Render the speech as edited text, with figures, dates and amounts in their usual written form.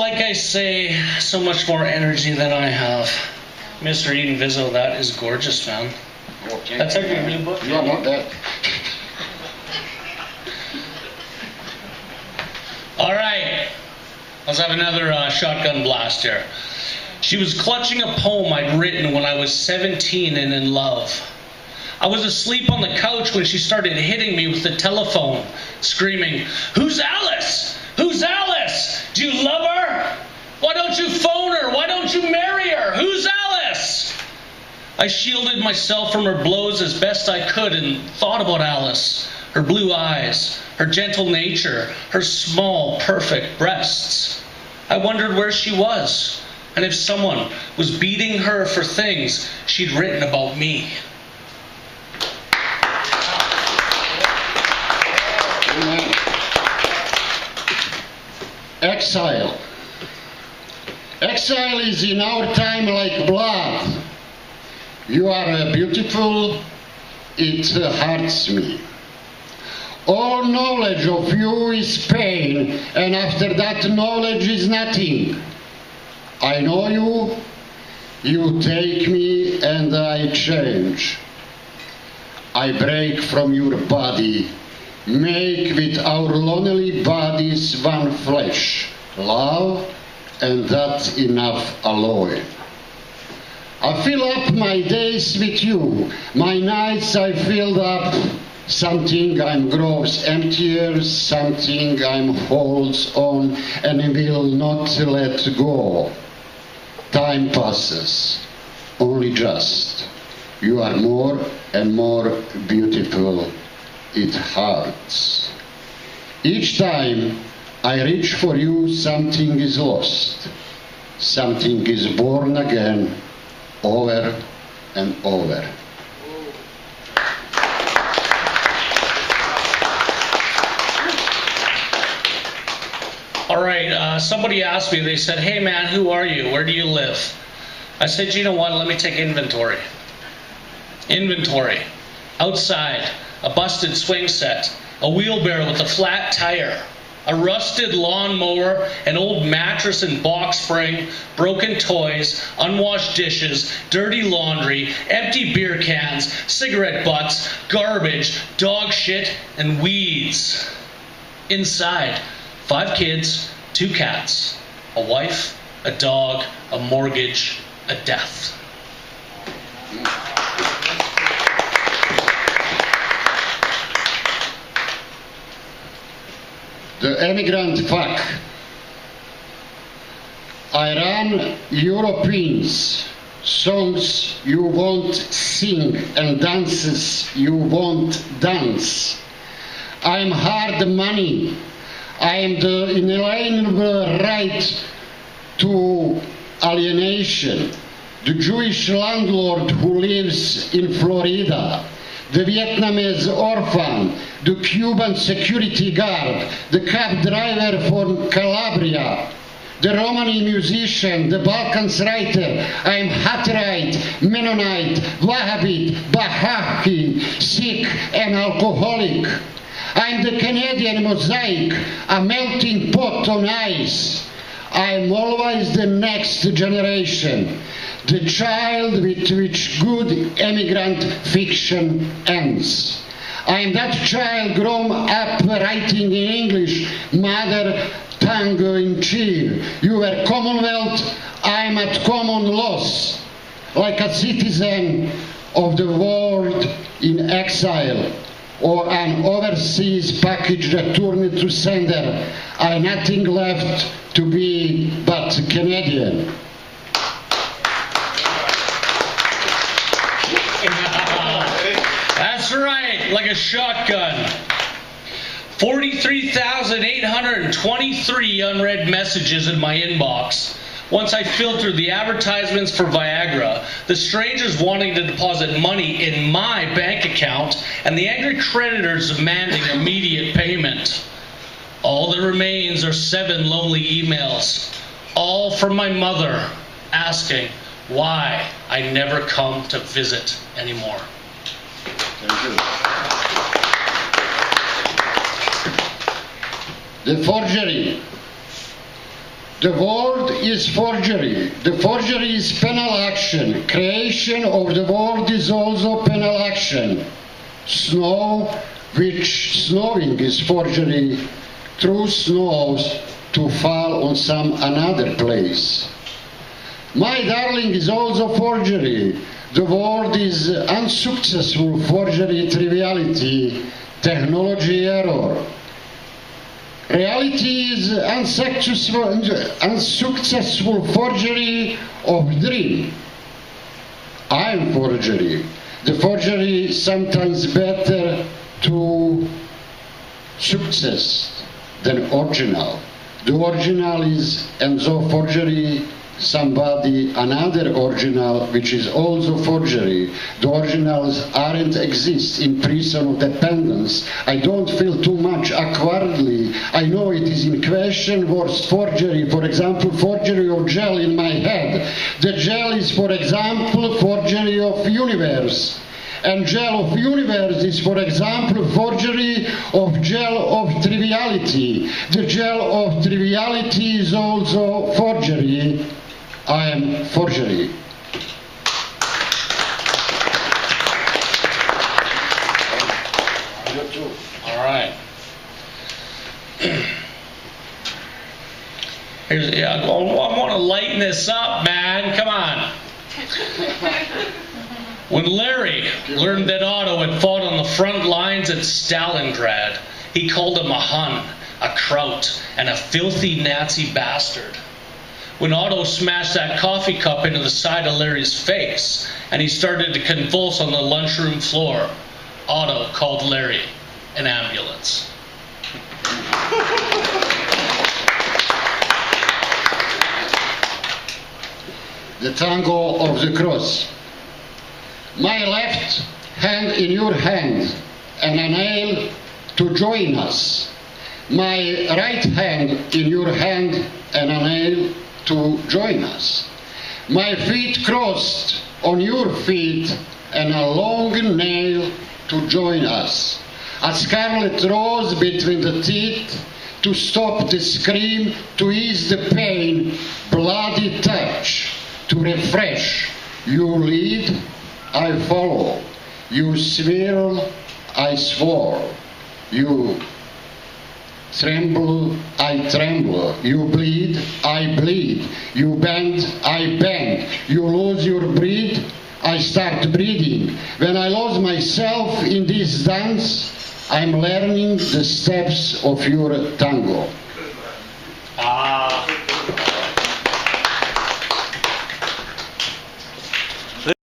Like I say, so much more energy than I have. Mr. Edin Viso, that is gorgeous, man. Okay. That's our new book. You want that? All right, let's have another shotgun blast here. She was clutching a poem I'd written when I was 17 and in love. I was asleep on the couch when she started hitting me with the telephone, screaming, "Who's Alice? Who's Alice? Do you love her? Why don't you phone her? Why don't you marry her? Who's Alice?" I shielded myself from her blows as best I could and thought about Alice, her blue eyes, her gentle nature, her small, perfect breasts. I wondered where she was, and if someone was beating her for things she'd written about me. Amen. Exile. Exile is in our time like blood. You are beautiful, it hurts me. All knowledge of you is pain, and after that knowledge is nothing. I know you, you take me, and I change. I break from your body, make with our lonely bodies one flesh, love, and that enough alone. I fill up my days with you, my nights I filled up. Something I'm grows emptier, something I'm holds on and will not let go. Time passes, only just. You are more and more beautiful, it hurts. Each time I reach for you, something is lost. Something is born again, over and over. All right, somebody asked me, they said, "Hey man, who are you? Where do you live?" I said, "You know what, let me take inventory." Inventory. Outside, a busted swing set, a wheelbarrow with a flat tire, a rusted lawnmower, an old mattress and box spring, broken toys, unwashed dishes, dirty laundry, empty beer cans, cigarette butts, garbage, dog shit, and weeds. Inside, 5 kids, 2 cats, a wife, a dog, a mortgage, a death. The Immigrant fuck. I run Europeans, songs you won't sing and dances you won't dance. I'm hard money. I am the inalienable right to alienation. The Jewish landlord who lives in Florida, the Vietnamese orphan, the Cuban security guard, the cab driver from Calabria, the Romani musician, the Balkans writer. I'm Hutterite, Mennonite, Wahhabite, Baha'i, Sikh, and alcoholic. I'm the Canadian mosaic, a melting pot on ice. I'm always the next generation, the child with which good immigrant fiction ends. I'm that child grown up writing in English, mother tongue in cheer. You were Commonwealth, I'm at common loss, like a citizen of the world in exile, or an overseas package returned to sender. I nothing left to be but Canadian. That's right, like a shotgun. 43,823 unread messages in my inbox. Once I filtered the advertisements for Viagra, the strangers wanting to deposit money in my bank account, and the angry creditors demanding immediate payment. All that remains are 7 lonely emails, all from my mother, asking why I never come to visit anymore. Thank you. The forgery. The word is forgery. The forgery is penal action. Creation of the word is also penal action. Snow, which snowing is forgery, through snows to fall on some another place. My darling is also forgery. The word is unsuccessful forgery, triviality, technology error. Reality is unsuccessful forgery of dream. I am forgery. The forgery is sometimes better to success than original. The original is, and so forgery, somebody, another original, which is also forgery. The originals aren't exist in prison of dependence. I don't feel too much awkwardly. I know it is in question worst forgery, for example, forgery of gel in my head. The gel is, for example, forgery of universe. And gel of universe is, for example, forgery of gel of triviality. The gel of triviality is also forgery. I am forgery. All right. I want to lighten this up, man. Come on. When Larry learned that Otto had fought on the front lines at Stalingrad, he called him a Hun, a Kraut, and a filthy Nazi bastard. When Otto smashed that coffee cup into the side of Larry's face and he started to convulse on the lunchroom floor, Otto called Larry an ambulance. The tangle of the cross. My left hand in your hand, and a nail to join us. My right hand in your hand, and a nail to join us. My feet crossed on your feet, and a long nail to join us. A scarlet rose between the teeth to stop the scream, to ease the pain, bloody touch, to refresh. You lead, I follow. You swirl, I swirl. You tremble, I tremble. You bleed, I bleed. You bend, I bend. You lose your breath, I start breathing. When I lose myself in this dance, I'm learning the steps of your tango.